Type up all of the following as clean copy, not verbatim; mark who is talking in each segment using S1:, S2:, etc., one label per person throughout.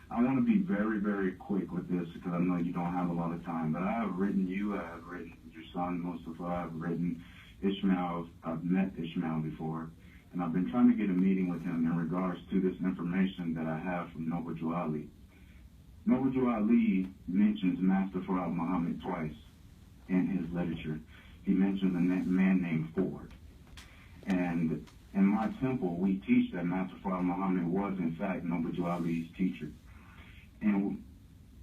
S1: I want to be very, very quick with this because I know you don't have a lot of time. But I have written you, I have written your son, Mustafa, I have written Ishmael. I've met Ishmael before. And I've been trying to get a meeting with him in regards to this information that I have from Noble Drew Ali. Noble Drew Ali mentions Master Farad Muhammad twice in his literature. He mentions a man named Ford. And in my temple, we teach that Master Farad Muhammad was, in fact, Noble Drew Ali's teacher. And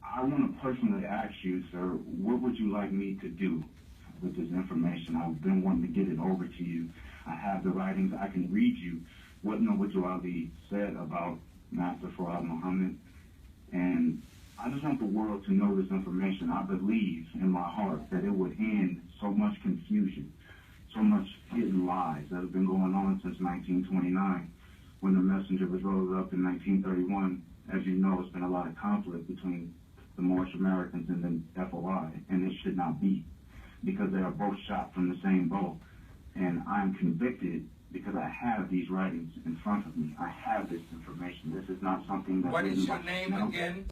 S1: I want to personally ask you, sir, what would you like me to do with this information? I've been wanting to get it over to you. I have the writings. I can read you what Noble Drew Ali said about Master Farad Muhammad. And I just want the world to know this information. I believe in my heart that it would end so much confusion, so much hidden lies that have been going on since 1929 when the messenger was rolled up in 1931. As you know, it's been a lot of conflict between the Moorish Americans and the FOI, and it should not be because they are both shot from the same bow. And I'm convicted because I have these writings in front of me. I have this information. This is not something that...
S2: What is your name again?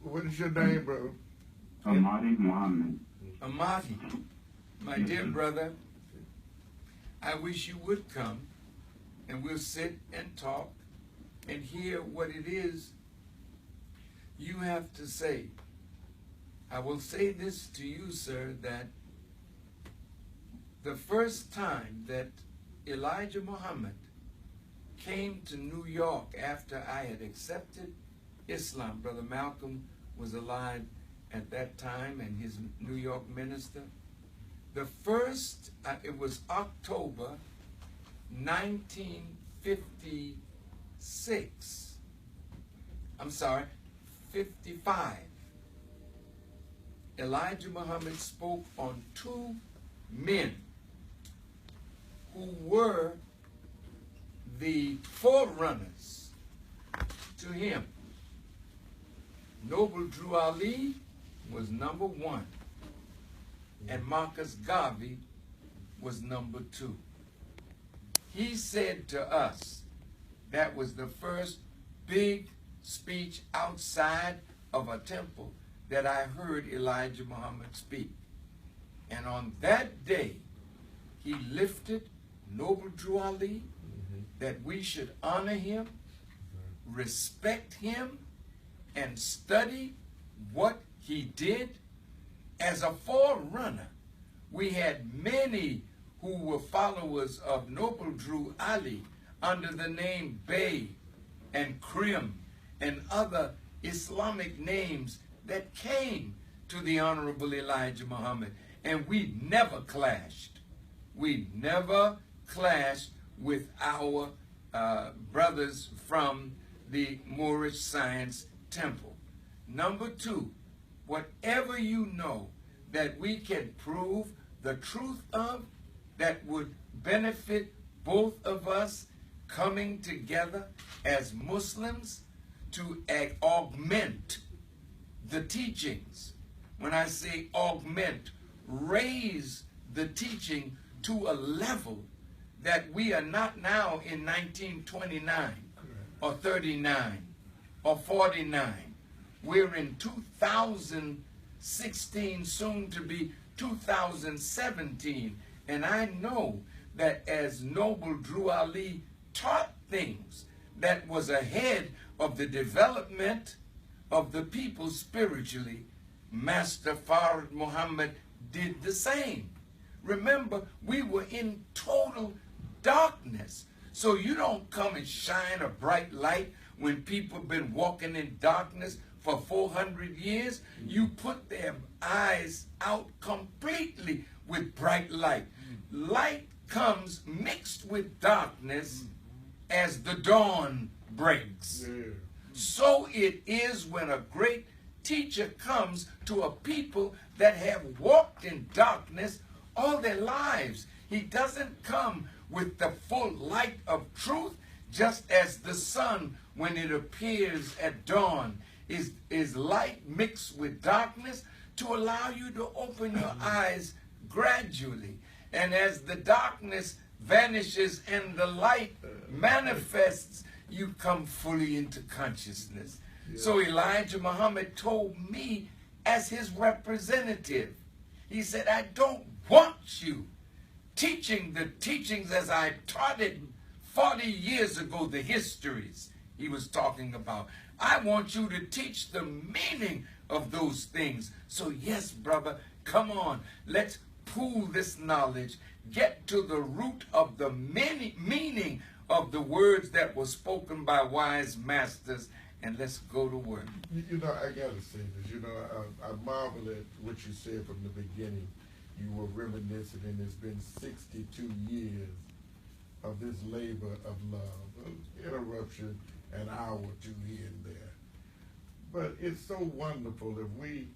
S3: What is your name, brother?
S1: Ahmadi Muhammad.
S2: Ahmadi, my dear brother, I wish you would come and we'll sit and talk and hear what it is you have to say. I will say this to you, sir, that the first time that Elijah Muhammad came to New York after I had accepted Islam, Brother Malcolm was alive at that time and his New York minister. The first, it was October 1956. I'm sorry, 55. Elijah Muhammad spoke on two men who were the forerunners to him. Noble Drew Ali was number one, and Marcus Garvey was number two. He said to us, that was the first big speech outside of a temple that I heard Elijah Muhammad speak. And on that day, he lifted Noble Drew Ali, that we should honor him, respect him, and study what he did as a forerunner. We had many who were followers of Noble Drew Ali under the name Bey and Krim and other Islamic names that came to the Honorable Elijah Muhammad. And we never clashed. We never clashed with our brothers from the Moorish Science Temple. Number two, whatever you know that we can prove the truth of that would benefit both of us coming together as Muslims to augment the teachings. When I say augment, raise the teaching to a level that we are not now in 1929 or 39 or 49. We're in 2016, soon to be 2017. And I know that as Noble Drew Ali taught things that was ahead of the development of the people spiritually, Master Farad Muhammad did the same. Remember, we were in total darkness. So you don't come and shine a bright light when people have been walking in darkness for 400 years. You put their eyes out completely with bright light. Light comes mixed with darkness as the dawn breaks. So it is when a great teacher comes to a people that have walked in darkness all their lives. He doesn't come with the full light of truth, just as the sun, when it appears at dawn, is light mixed with darkness to allow you to open your eyes gradually. And as the darkness vanishes and the light manifests, you come fully into consciousness. So Elijah Muhammad told me as his representative, he said, I don't want you teaching the teachings as I taught it 40 years ago, the histories he was talking about. I want you to teach the meaning of those things. So yes, brother, come on, let's pool this knowledge, get to the root of the meaning of the words that were spoken by wise masters, and let's go to work.
S3: You know, I gotta say this. You know, I marvel at what you said from the beginning. You were reminiscent, and it's been 62 years of this labor of love. Interruption, an hour or two here and there. But it's so wonderful if we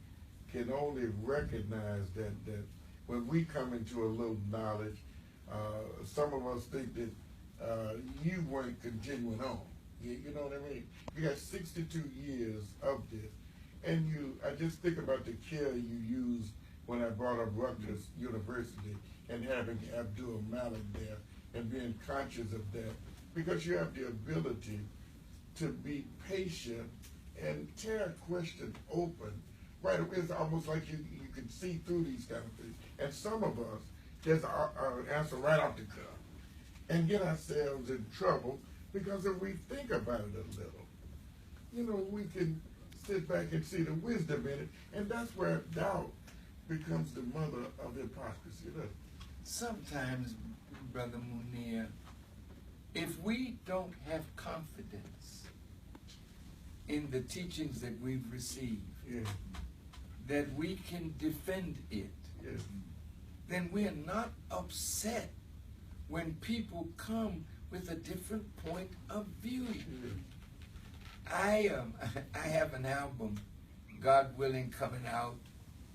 S3: can only recognize that when we come into a little knowledge, some of us think that you weren't continuing on. You know what I mean? You got 62 years of this. And I just think about the care you used when I brought up Rutgers University and having Abdul Malik there and being conscious of that, because you have the ability to be patient and tear a question open right away. It's almost like you can see through these kind of things. And some of us just answer right off the cuff and get ourselves in trouble, because if we think about it a little, you know, we can sit back and see the wisdom in it, and that's where doubt becomes the mother of hypocrisy.
S2: Sometimes, Brother Munir, if we don't have confidence in the teachings that we've received, that we can defend it, then we're not upset when people come with a different point of view. I have an album, God willing, coming out.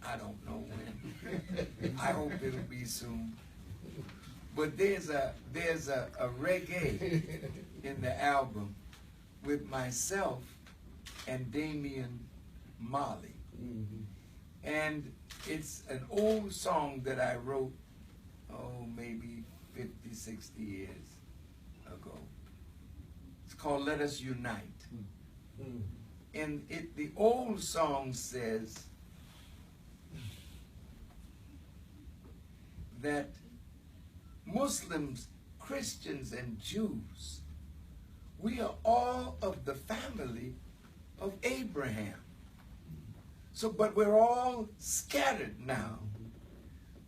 S2: I don't know when. I hope it'll be soon. But there's a reggae in the album with myself and Damian Marley. And it's an old song that I wrote, maybe 50, 60 years ago. It's called Let Us Unite. And the old song says that Muslims, Christians, and Jews, we are all of the family of Abraham. So, but we're all scattered now.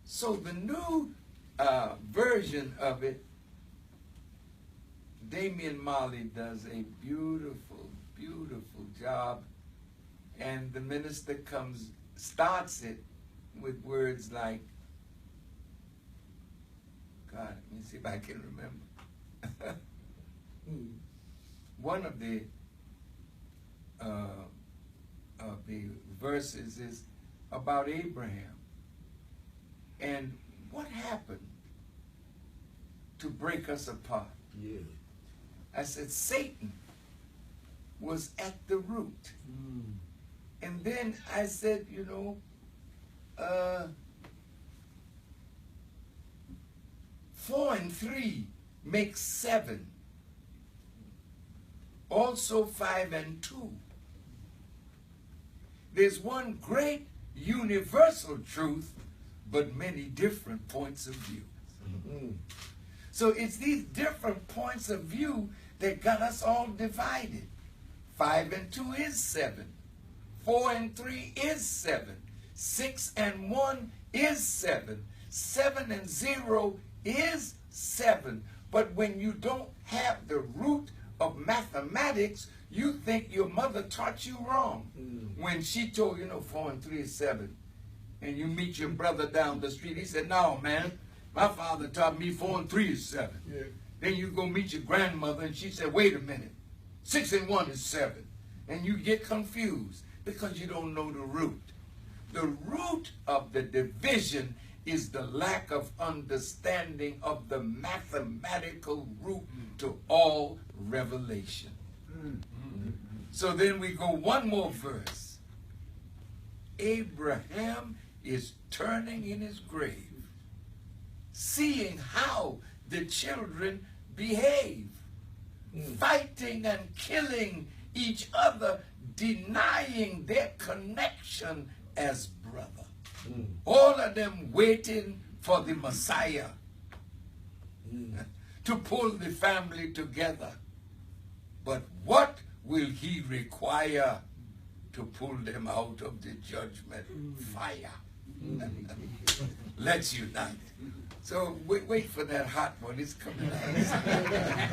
S2: So the new version of it, Damian Marley does a beautiful, beautiful job. And the minister starts it with words like, God, let me see if I can remember. One of the verses is about Abraham and what happened to break us apart. I said Satan was at the root. And then I said, 4 and 3 makes 7. Also 5 and 2. There's one great universal truth, but many different points of view. So it's these different points of view that got us all divided. 5 and 2 is 7. 4 and 3 is 7. 6 and 1 is 7. 7 and 0 is 7. But when you don't have the root of mathematics, you think your mother taught you wrong. When she told you, 4 and 3 is 7. And you meet your brother down the street, he said, no, man, my father taught me 4 and 3 is 7. Then you go meet your grandmother and she said, wait a minute, 6 and 1 is 7. And you get confused because you don't know the root. The root of the division is the lack of understanding of the mathematical root to all revelation. So then we go one more verse. Abraham is turning in his grave, seeing how the children behave, fighting and killing each other, denying their connection as brother. All of them waiting for the Messiah to pull the family together. But what will he require to pull them out of the judgment fire? Let's unite. So wait for that hot one. It's coming out.